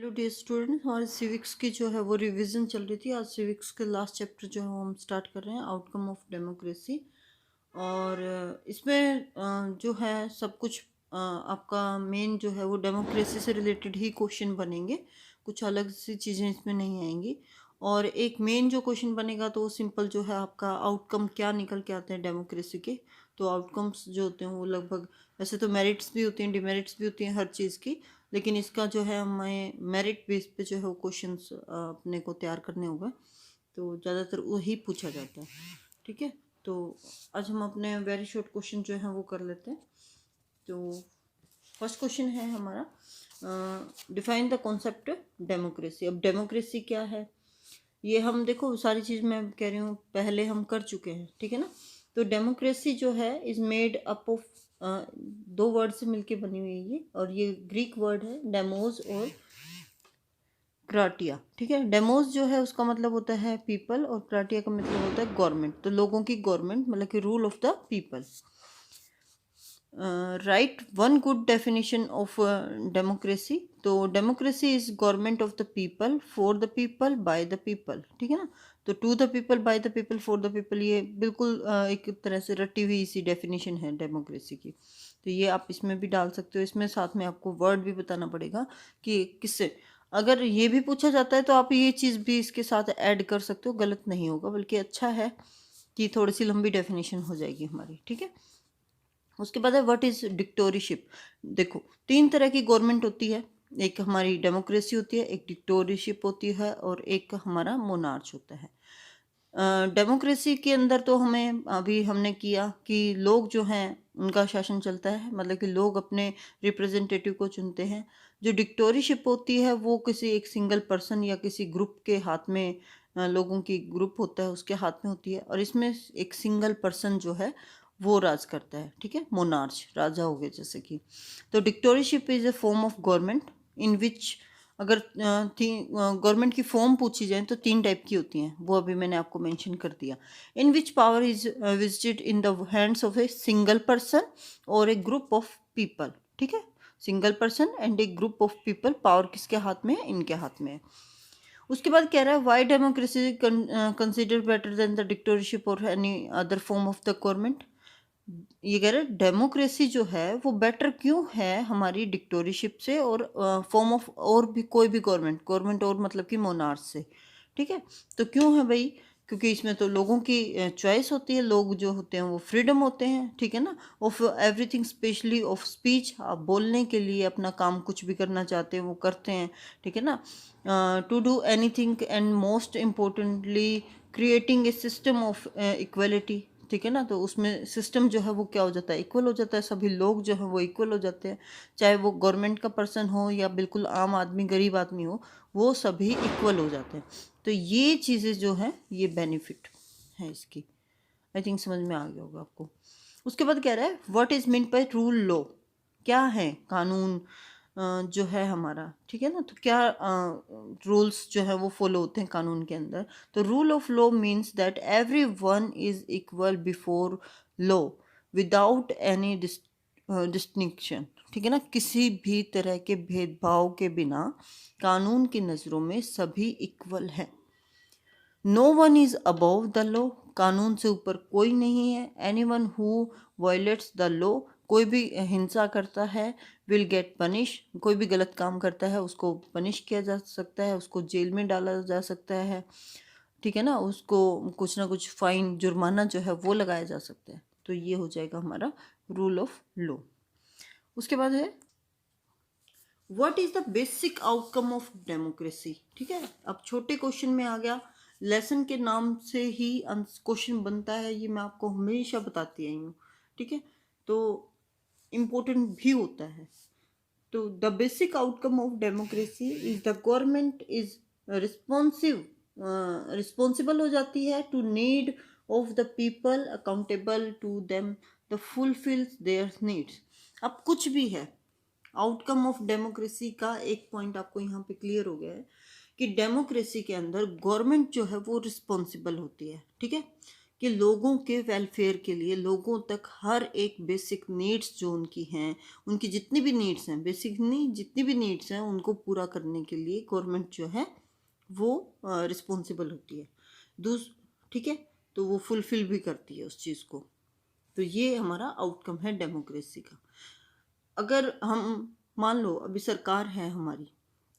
Hello dear student, हमारे civics की जो है वो रिवीजन चल रही थी। आज सिविक्स के लास्ट चैप्टर जो है वो हम स्टार्ट कर रहे हैं, आउटकम ऑफ डेमोक्रेसी। और इसमें जो है सब कुछ आपका मेन जो है वो डेमोक्रेसी से रिलेटेड ही क्वेश्चन बनेंगे, कुछ अलग सी चीज़ें इसमें नहीं आएंगी। और एक मेन जो क्वेश्चन बनेगा तो वो सिंपल जो है आपका आउटकम क्या निकल के आते हैं डेमोक्रेसी के। तो आउटकम्स जो होते हैं वो लगभग, वैसे तो मेरिट्स भी होती हैं, डिमेरिट्स भी होती हैं हर चीज़ की, लेकिन इसका जो है हमें मेरिट बेस पे जो है वो क्वेश्चंस अपने को तैयार करने होंगे, तो ज़्यादातर वही पूछा जाता है। ठीक है, तो आज हम अपने वेरी शॉर्ट क्वेश्चन जो है वो कर लेते हैं। तो फर्स्ट क्वेश्चन है हमारा, डिफाइन द कॉन्सेप्ट डेमोक्रेसी। अब डेमोक्रेसी क्या है ये हम देखो, सारी चीज़ मैं कह रही हूँ पहले हम कर चुके हैं, ठीक है ना। तो डेमोक्रेसी जो है इज मेड अप ऑफ दो वर्ड से मिलके बनी हुई है ये, और ये ग्रीक वर्ड है डेमोज और क्राटिया। ठीक है, डेमोज जो है उसका मतलब होता है पीपल, और क्राटिया का मतलब होता है गवर्नमेंट। तो लोगों की गवर्नमेंट मतलब कि rule of the people. Right one good definition of democracy. तो democracy is government of the people, for the people, by the people. ठीक है ना। तो to the people, by the people, for the people, ये बिल्कुल एक तरह से रटी हुई सी डेफिनेशन है डेमोक्रेसी की। तो ये आप इसमें भी डाल सकते हो। इसमें साथ में आपको वर्ड भी बताना पड़ेगा कि किससे, अगर ये भी पूछा जाता है तो आप ये चीज़ भी इसके साथ ऐड कर सकते हो, गलत नहीं होगा, बल्कि अच्छा है कि थोड़ी सी लंबी डेफिनेशन हो जाएगी हमारी। ठीक है, उसके बाद है व्हाट इज डिक्टोरशिप। देखो, तीन तरह की गवर्नमेंट होती है, एक हमारी डेमोक्रेसी होती है, एक डिक्टोरशिप होती है, और एक हमारा मोनार्च होता है। डेमोक्रेसी के अंदर तो हमें अभी हमने किया कि लोग जो हैं उनका शासन चलता है, मतलब कि लोग अपने रिप्रेजेंटेटिव को चुनते हैं। जो डिक्टोरशिप होती है वो किसी एक सिंगल पर्सन या किसी ग्रुप के हाथ में, लोगों की ग्रुप होता है उसके हाथ में होती है, और इसमें एक सिंगल पर्सन जो है वो राज करता है। ठीक है, मोनार्च राजा हो गए जैसे कि। तो dictatorship is a form of government in which, अगर गवर्नमेंट की फॉर्म पूछी जाए तो तीन टाइप की होती हैं, वो अभी मैंने आपको मेंशन कर दिया। In which power is visited in the hands of a single person और ए ग्रुप ऑफ पीपल। ठीक है, single person and a group of people, power किसके हाथ में है, इनके हाथ में है। उसके बाद कह रहा है why democracy consider better than the dictatorship और any other form of the government. ये कह रहे हैं डेमोक्रेसी जो है वो बेटर क्यों है हमारी डिक्टेटरशिप से और फॉर्म ऑफ और भी कोई भी गवर्नमेंट, गवर्नमेंट और मतलब कि मोनार्च से। ठीक है, तो क्यों है भाई, क्योंकि इसमें तो लोगों की चॉइस होती है, लोग जो होते हैं वो फ्रीडम होते हैं। ठीक है ना, of everything, specially of speech, आप बोलने के लिए अपना काम कुछ भी करना चाहते हैं वो करते हैं। ठीक है ना, to do anything, and most importantly creating a system of equality. ठीक है ना, तो उसमें सिस्टम जो है वो क्या हो जाता है, इक्वल हो जाता है, सभी लोग जो है वो इक्वल हो जाते हैं, चाहे वो गवर्नमेंट का पर्सन हो या बिल्कुल आम आदमी, गरीब आदमी हो, वो सभी इक्वल हो जाते हैं। तो ये चीज़ें जो हैं ये बेनिफिट है इसकी। आई थिंक समझ में आ गया होगा आपको। उसके बाद कह रहा है what is mean by rule law. क्या है कानून जो है हमारा। ठीक है ना, तो क्या रूल्स जो है वो फॉलो होते हैं कानून के अंदर। तो rule of law means that every one is equal before law without any distinction. ठीक है ना, किसी भी तरह के भेदभाव के बिना कानून की नज़रों में सभी इक्वल हैं। No one is above the law, कानून से ऊपर कोई नहीं है। Anyone who violates the law, कोई भी हिंसा करता है, विल गेट पनिश, कोई भी गलत काम करता है उसको पनिश किया जा सकता है, उसको जेल में डाला जा सकता है। ठीक है ना, उसको कुछ ना कुछ फाइन, जुर्माना जो है वो लगाया जा सकता है। तो ये हो जाएगा हमारा रूल ऑफ लॉ। उसके बाद है what is the basic outcome of democracy. ठीक है, अब छोटे क्वेश्चन में आ गया, लेसन के नाम से ही क्वेश्चन बनता है, ये मैं आपको हमेशा बताती आई हूँ। ठीक है, तो इम्पोर्टेंट भी होता है। तो the basic outcome of democracy is the government is responsive, responsible हो जाती है to need of the people, accountable to them, the fulfils their needs. अब कुछ भी है, आउटकम ऑफ डेमोक्रेसी का एक पॉइंट आपको यहाँ पे क्लियर हो गया है कि डेमोक्रेसी के अंदर गवर्नमेंट जो है वो रिस्पॉन्सिबल होती है। ठीक है, कि लोगों के वेलफेयर के लिए, लोगों तक हर एक बेसिक नीड्स जो उनकी हैं, उनकी जितनी भी नीड्स हैं, बेसिक नहीं, जितनी भी नीड्स हैं उनको पूरा करने के लिए गवर्नमेंट जो है वो रिस्पॉन्सिबल होती है। दूस ठीक है, तो वो फुलफिल भी करती है उस चीज़ को। तो ये हमारा आउटकम है डेमोक्रेसी का। अगर हम मान लो अभी सरकार है हमारी,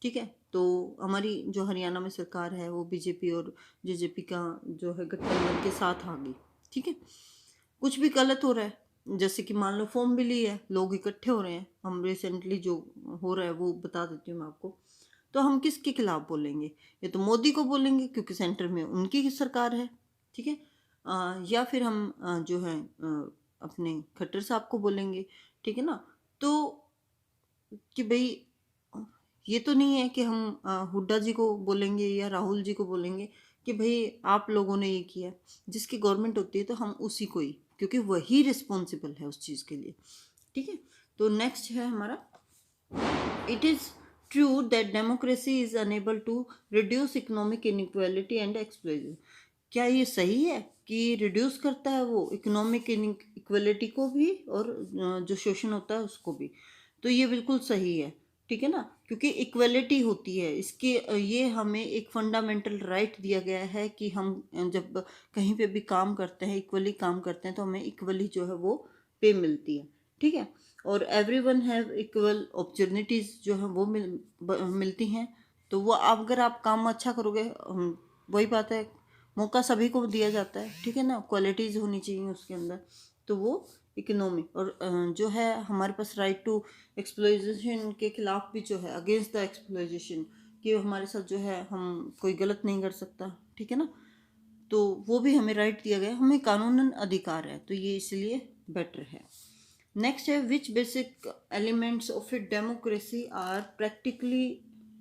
ठीक है, तो हमारी जो हरियाणा में सरकार है वो बीजेपी और जेजेपी का जो है गठबंधन के साथ आ गई, ठीक है, कुछ भी गलत हो रहा है, जैसे कि मान लो फॉर्म बिल ही है, लोग इकट्ठे हो रहे हैं, हम रिसेंटली जो हो रहा है वो बता देती हूँ मैं आपको, तो हम किसके खिलाफ बोलेंगे? ये तो मोदी को बोलेंगे क्योंकि सेंटर में उनकी ही सरकार है, ठीक है। या फिर हम जो है अपने खट्टर साहब को बोलेंगे, ठीक है ना। तो कि भाई ये तो नहीं है कि हम हुड्डा जी को बोलेंगे या राहुल जी को बोलेंगे कि भाई आप लोगों ने ये किया। जिसकी गवर्नमेंट होती है तो हम उसी को ही, क्योंकि वही रिस्पॉन्सिबल है उस चीज़ के लिए, ठीक है। तो नेक्स्ट है हमारा, it is true that democracy is unable to reduce economic inequality and exploitation. क्या ये सही है कि रिड्यूस करता है वो इकोनॉमिक इनइक्वालिटी को भी और जो शोषण होता है उसको भी? तो ये बिल्कुल सही है, ठीक है ना, क्योंकि इक्वलिटी होती है इसके, ये हमें एक फंडामेंटल राइट दिया गया है कि हम जब कहीं पे भी काम करते हैं, इक्वली काम करते हैं, तो हमें इक्वली जो है वो पे मिलती है, ठीक है। और एवरीवन हैव इक्वल अपॉर्चुनिटीज़ जो है वो मिलती हैं। तो वो अगर आप काम अच्छा करोगे, वही बात है, मौका सभी को दिया जाता है, ठीक है ना, क्वालिटीज़ होनी चाहिए उसके अंदर। तो वो इकोनॉमी और जो है हमारे पास राइट टू एक्सप्लॉइटेशन के खिलाफ भी जो है, अगेंस्ट द एक्सप्लॉइटेशन, कि हमारे साथ जो है हम कोई गलत नहीं कर सकता, ठीक है ना। तो वो भी हमें राइट दिया गया, हमें कानूनन अधिकार है, तो ये इसलिए बेटर है। नेक्स्ट है, which basic elements of a democracy are practically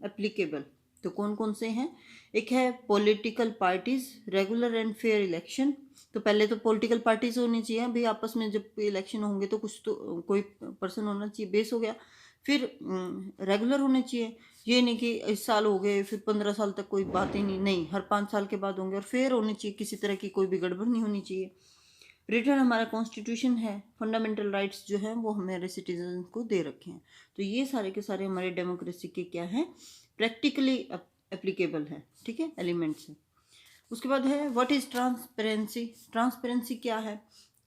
applicable. तो कौन कौन से हैं? एक है political parties, regular and fair election. तो पहले तो पॉलिटिकल पार्टीज होनी चाहिए भाई, आपस में जब इलेक्शन होंगे तो कुछ तो कोई पर्सन होना चाहिए, बेस हो गया। फिर रेगुलर होने चाहिए, ये नहीं कि इस साल हो गए फिर 15 साल तक कोई बात ही नहीं, नहीं, हर 5 साल के बाद होंगे। और फेयर होनी चाहिए, किसी तरह की कोई भी गड़बड़ नहीं होनी चाहिए। रिटर्न हमारा कॉन्स्टिट्यूशन है, फंडामेंटल राइट्स जो हैं वो हमारे सिटीजन को दे रखे हैं। तो ये सारे के सारे हमारे डेमोक्रेसी के क्या हैं, प्रैक्टिकली एप्लीकेबल है, ठीक है, एलिमेंट्स हैं। उसके बाद है व्हाट इज़ ट्रांसपेरेंसी। ट्रांसपेरेंसी क्या है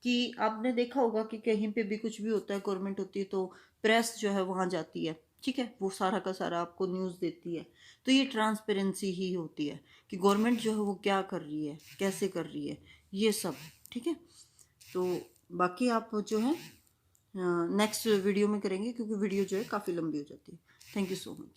कि आपने देखा होगा कि कहीं पे भी कुछ भी होता है, गवर्नमेंट होती है, तो प्रेस जो है वहाँ जाती है, ठीक है, वो सारा का सारा आपको न्यूज़ देती है। तो ये ट्रांसपेरेंसी ही होती है कि गवर्नमेंट जो है वो क्या कर रही है, कैसे कर रही है, ये सब, ठीक है। तो बाकी आप जो है नेक्स्ट वीडियो में करेंगे, क्योंकि वीडियो जो है काफ़ी लंबी हो जाती है। Thank you so much.